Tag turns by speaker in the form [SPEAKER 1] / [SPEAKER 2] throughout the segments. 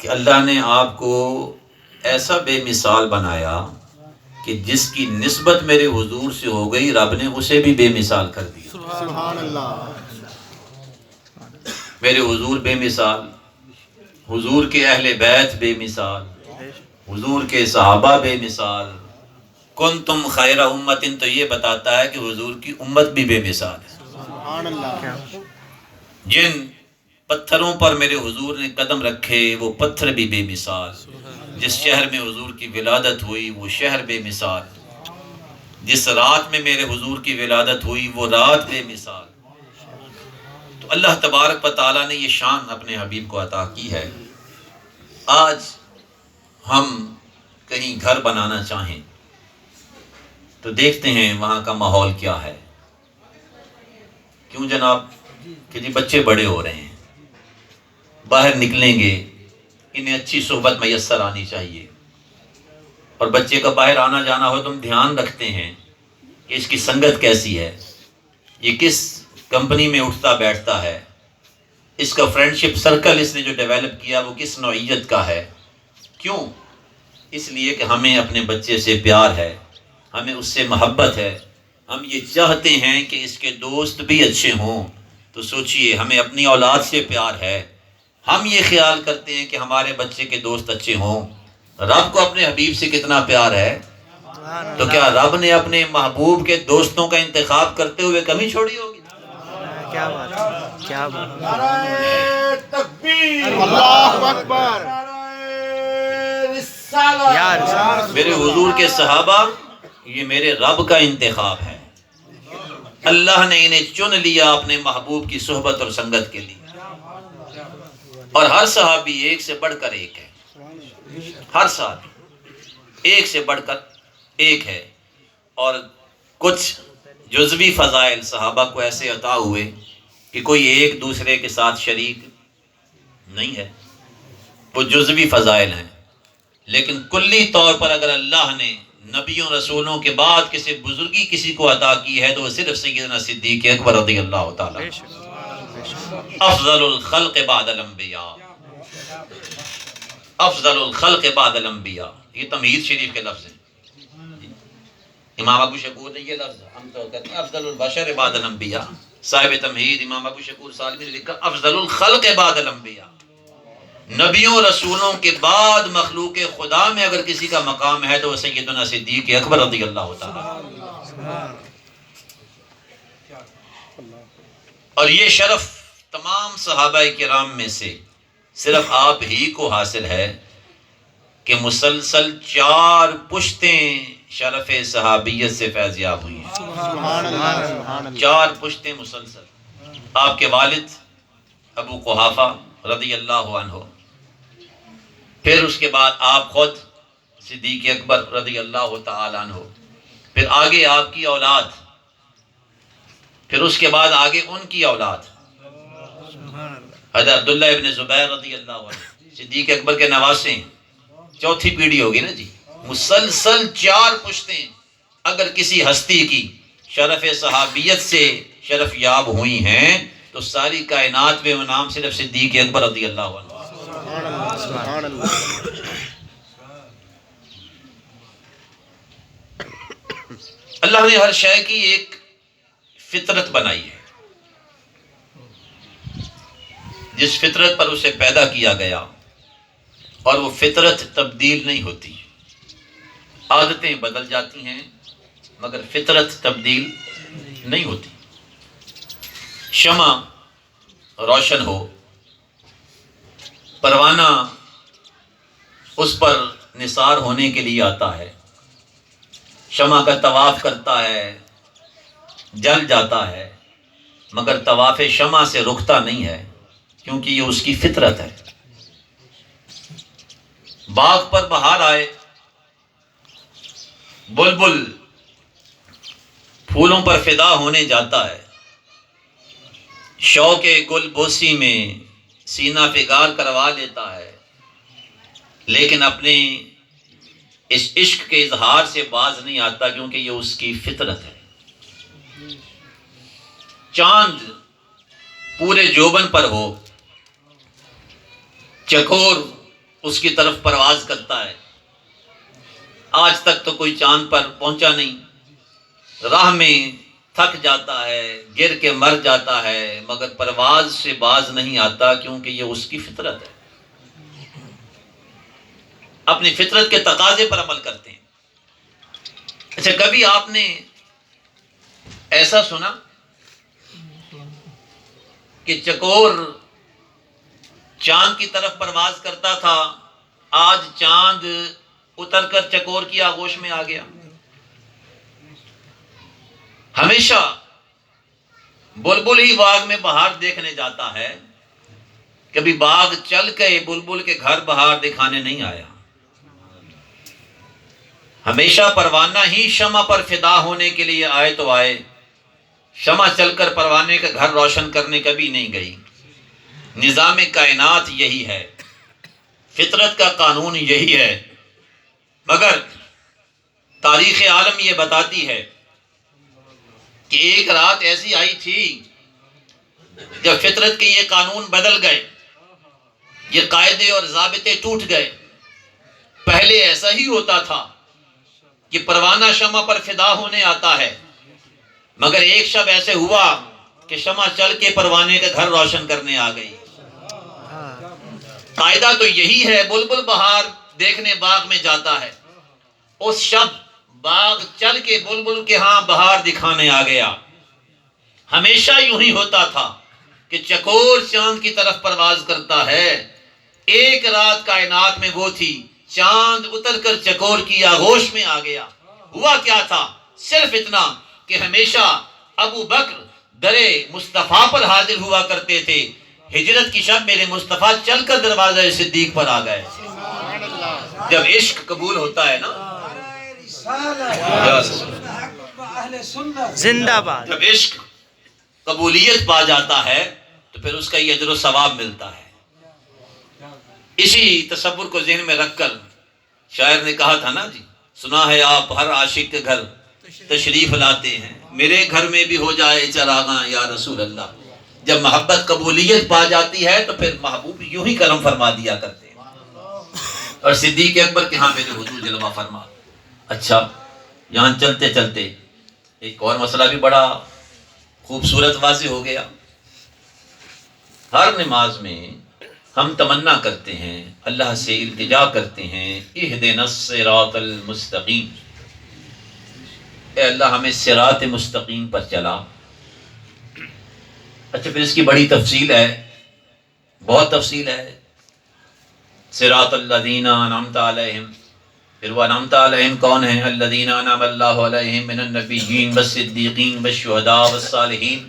[SPEAKER 1] کہ اللہ نے آپ کو ایسا بے مثال بنایا کہ جس کی نسبت میرے حضور سے ہو گئی رب نے اسے بھی بے مثال کر دیا.
[SPEAKER 2] سبحان اللہ.
[SPEAKER 1] میرے حضور بے مثال، حضور کے اہل بیت بے مثال، حضور کے صحابہ بے مثال. کنتم خیر امت، تو یہ بتاتا ہے کہ حضور کی امت بھی بے مثال ہے.
[SPEAKER 2] سبحان اللہ.
[SPEAKER 1] جن پتھروں پر میرے حضور نے قدم رکھے وہ پتھر بھی بے مثال. جس شہر میں حضور کی ولادت ہوئی وہ شہر بے مثال. جس رات میں میرے حضور کی ولادت ہوئی وہ رات بے مثال. تو اللہ تبارک و تعالیٰ نے یہ شان اپنے حبیب کو عطا کی ہے. آج ہم کہیں گھر بنانا چاہیں تو دیکھتے ہیں وہاں کا ماحول کیا ہے. کیوں جناب؟ کہ جی بچے بڑے ہو رہے ہیں، باہر نکلیں گے، انہیں اچھی صحبت میسر آنی چاہیے. اور بچے کا باہر آنا جانا ہو تو ہم دھیان رکھتے ہیں کہ اس کی سنگت کیسی ہے، یہ کس کمپنی میں اٹھتا بیٹھتا ہے، اس کا فرینڈشپ سرکل اس نے جو ڈیولپ کیا وہ کس نوعیت کا ہے. کیوں؟ اس لیے کہ ہمیں اپنے بچے سے پیار ہے، ہمیں اس سے محبت ہے، ہم یہ چاہتے ہیں کہ اس کے دوست بھی اچھے ہوں. تو سوچئے ہمیں اپنی اولاد سے پیار ہے، ہم یہ خیال کرتے ہیں کہ ہمارے بچے کے دوست اچھے ہوں. رب کو اپنے حبیب سے کتنا پیار ہے، تو کیا رب نے اپنے محبوب کے دوستوں کا انتخاب کرتے ہوئے کمی چھوڑی ہوگی؟
[SPEAKER 3] کیا بات ہے، کیا بات ہے.
[SPEAKER 2] نعرہ تکبیر. اللہ اکبر.
[SPEAKER 3] یار
[SPEAKER 1] میرے حضور کے صحابہ یہ میرے رب کا انتخاب ہے. اللہ نے انہیں چن لیا اپنے محبوب کی صحبت اور سنگت کے لیے. اور ہر صحابی ایک سے بڑھ کر ایک ہے، ہر صحابی ایک سے بڑھ کر ایک ہے. اور کچھ جزوی فضائل صحابہ کو ایسے عطا ہوئے کہ کوئی ایک دوسرے کے ساتھ شریک نہیں ہے، وہ جزوی فضائل ہیں. لیکن کلی طور پر اگر اللہ نے نبیوں رسولوں کے بعد کسی بزرگی کسی کو عطا کی ہے تو وہ صرف سیدنا صدیق اکبر رضی اللہ تعالیٰ.
[SPEAKER 3] بے شک، بے شک.
[SPEAKER 1] افضل الخلق بعد الانبیاء، افضل الخلق بعد الانبیاء، یہ تمہید شریف کے لفظ ہیں. امام ابو شکور نے یہ لفظ ہم تو کہتے ہیں افضل البشر بعد الانبیاء. صاحب تمہید امام ابو شکور سالمی نے لکھا افضل الخلق بعد الانبیاء. نبیوں رسولوں کے بعد مخلوق خدا میں اگر کسی کا مقام ہے تو وہ سیدنا صدیق اکبر رضی اللہ تعالیٰ. اور یہ شرف تمام صحابہ کرام میں سے صرف آپ ہی کو حاصل ہے کہ مسلسل 4 پشتیں شرف صحابیت سے فیضیاب ہوئی ہیں.
[SPEAKER 2] سبحان اللہ. سبحان اللہ.
[SPEAKER 1] 4 پشتیں مسلسل. آپ کے والد ابو قحافہ رضی اللہ عنہ، پھر اس کے بعد آپ خود صدیق اکبر رضی اللہ تعالیٰ عنہ، پھر آگے آپ کی اولاد، پھر اس کے بعد آگے ان کی اولاد حضرت عبداللہ ابن زبیر رضی اللہ عنہ صدیق اکبر کے نواسے ہیں. 4تھی پیڑھی ہوگی نا جی. مسلسل 4 پشتیں اگر کسی ہستی کی شرف صحابیت سے شرف یاب ہوئی ہیں تو ساری کائنات میں وہ نام صرف صدیق اکبر رضی اللہ عنہ.
[SPEAKER 2] سبحان اللہ.
[SPEAKER 1] اللہ نے ہر شے کی ایک فطرت بنائی ہے، جس فطرت پر اسے پیدا کیا گیا، اور وہ فطرت تبدیل نہیں ہوتی. عادتیں بدل جاتی ہیں مگر فطرت تبدیل نہیں ہوتی. شمع روشن ہو، پروانہ اس پر نثار ہونے کے لیے آتا ہے، شمع کا طواف کرتا ہے، جل جاتا ہے، مگر طواف شمع سے رکتا نہیں ہے کیونکہ یہ اس کی فطرت ہے. باغ پر بہار آئے، بلبل پھولوں پر فدا ہونے جاتا ہے، شوق گل بوسی میں سینہ فگار کروا لیتا ہے، لیکن اپنے اس عشق کے اظہار سے باز نہیں آتا کیونکہ یہ اس کی فطرت ہے. چاند پورے جوبن پر ہو، چکور اس کی طرف پرواز کرتا ہے. آج تک تو کوئی چاند پر پہنچا نہیں، راہ میں تھک جاتا ہے، گر کے مر جاتا ہے، مگر پرواز سے باز نہیں آتا، کیونکہ یہ اس کی فطرت ہے. اپنی فطرت کے تقاضے پر عمل کرتے ہیں. اچھا، کبھی آپ نے ایسا سنا کہ چکور چاند کی طرف پرواز کرتا تھا، آج چاند اتر کر چکور کی آغوش میں آ گیا؟ ہمیشہ بلبل ہی باغ میں بہار دیکھنے جاتا ہے، کبھی باغ چل کے بلبل کے گھر بہار دکھانے نہیں آیا. ہمیشہ پروانہ ہی شمع پر فدا ہونے کے لیے آئے تو آئے، شمع چل کر پروانے کا گھر روشن کرنے کبھی نہیں گئی. نظام کائنات یہی ہے، فطرت کا قانون یہی ہے، مگر تاریخ عالم یہ بتاتی ہے کہ ایک رات ایسی آئی تھی جب فطرت کے یہ قانون بدل گئے، یہ قاعدے اور ضابطے ٹوٹ گئے. پہلے ایسا ہی ہوتا تھا کہ پروانہ شمع پر فدا ہونے آتا ہے، مگر ایک شب ایسے ہوا کہ شمع چل کے پروانے کا گھر روشن کرنے آ گئی. قاعدہ تو یہی ہے، بلبل بہار دیکھنے باغ میں جاتا ہے، اس شب باغ چل کے بلبل کے ہاں بہار دکھانے آ گیا. ہمیشہ یوں ہی ہوتا تھا کہ چکور چاند کی طرف پرواز کرتا ہے. ایک رات کائنات میں وہ تھی، چاند اتر کر چکور کی آغوش میں آ گیا. ہوا کیا تھا؟ صرف اتنا کہ ہمیشہ ابو بکر درے مصطفیٰ پر حاضر ہوا کرتے تھے. ہجرت کی شب میرے مصطفیٰ چل کر دروازہ صدیق پر آ گئے. جب عشق قبول ہوتا ہے نا،
[SPEAKER 3] زندہ باد.
[SPEAKER 1] جب عشق قبولیت پا جاتا ہے تو پھر اس کا یہ اجر و ثواب ملتا ہے. اسی تصور کو ذہن میں رکھ کر شاعر نے کہا تھا نا جی، سنا ہے آپ ہر عاشق کے گھر تشریف لاتے ہیں، میرے گھر میں بھی ہو جائے چراغاں یا رسول اللہ. جب محبت قبولیت پا جاتی ہے تو پھر محبوب یوں ہی کرم فرما دیا کرتے ہیں. اور صدیق اکبر کے ہاں میرے حضور جلوہ فرما. اچھا، یہاں چلتے چلتے ایک اور مسئلہ بھی بڑا خوبصورت واضح ہو گیا. ہر نماز میں ہم تمنا کرتے ہیں، اللہ سے التجا کرتے ہیں، اہدنا الصراط المستقیم، اے اللہ ہمیں صراط مستقیم پر چلا. اچھا، پھر اس کی بڑی تفصیل ہے، بہت تفصیل ہے. صراط الذین انعمت علیہم، پھر وہ انعمت علیہم کون ہیں؟ الذین انعم اللہ علیہم من النبیین والصدیقین والشہداء والصالحین.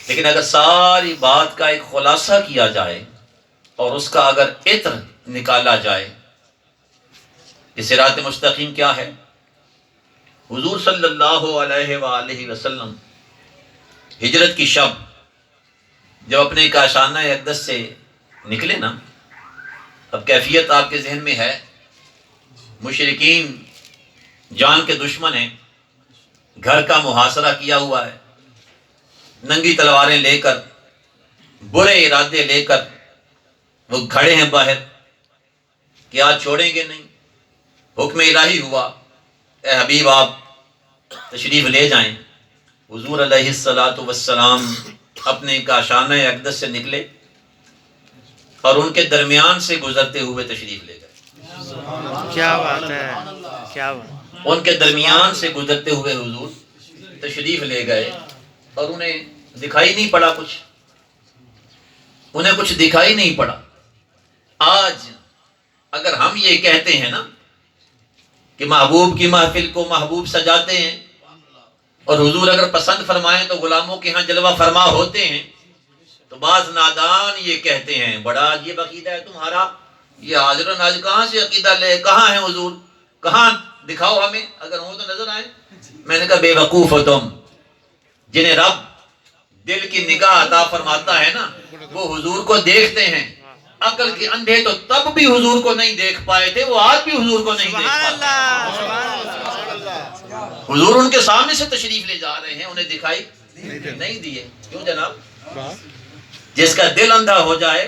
[SPEAKER 1] لیکن اگر ساری بات کا ایک خلاصہ کیا جائے اور اس کا اگر عطر نکالا جائے کہ صراط مستقیم کیا ہے، حضور صلی اللہ علیہ وآلہ وسلم ہجرت کی شب جب اپنے کاشانہ اقدس سے نکلے نا، اب کیفیت آپ کے ذہن میں ہے، مشرکین جان کے دشمن ہیں، گھر کا محاصرہ کیا ہوا ہے، ننگی تلواریں لے کر، برے ارادے لے کر وہ کھڑے ہیں باہر کہ آج چھوڑیں گے نہیں. حکم الہی ہوا، اے حبیب آپ تشریف لے جائیں. حضور علیہ الصلاۃ والسلام اپنے کاشانہ اقدس سے نکلے اور ان کے درمیان سے گزرتے ہوئے تشریف لے گئے.
[SPEAKER 3] کیا بات ہے، کیا بات.
[SPEAKER 1] ان کے درمیان سے گزرتے ہوئے حضور تشریف لے گئے اور انہیں دکھائی نہیں پڑا کچھ، انہیں کچھ دکھائی نہیں پڑا. آج اگر ہم یہ کہتے ہیں نا کہ محبوب کی محفل کو محبوب سجاتے ہیں اور حضور اگر پسند فرمائیں تو غلاموں کے ہاں جلوہ فرما ہوتے ہیں، تو بعض نادان یہ کہتے ہیں بڑا عجیب عقیدہ ہے تمہارا، یہ حاضر و ناظر کہاں سے عقیدہ لے، کہاں ہیں حضور، کہاں دکھاؤ ہمیں، اگر ہوں تو نظر آئے. میں نے کہا بے وقوف ہو تم. جنہیں رب دل کی نگاہ عطا فرماتا ہے نا، وہ حضور کو دیکھتے ہیں. عقل کے اندھے تو تب بھی حضور کو نہیں دیکھ پائے تھے، وہ آج بھی حضور کو نہیں دیکھ
[SPEAKER 3] سبحان
[SPEAKER 1] پاتے.
[SPEAKER 3] اللہ.
[SPEAKER 1] حضور ان کے سامنے سے تشریف لے جا رہے ہیں، انہیں دکھائی نہیں دیے. کیوں جناب؟ جس کا دل اندھا ہو جائے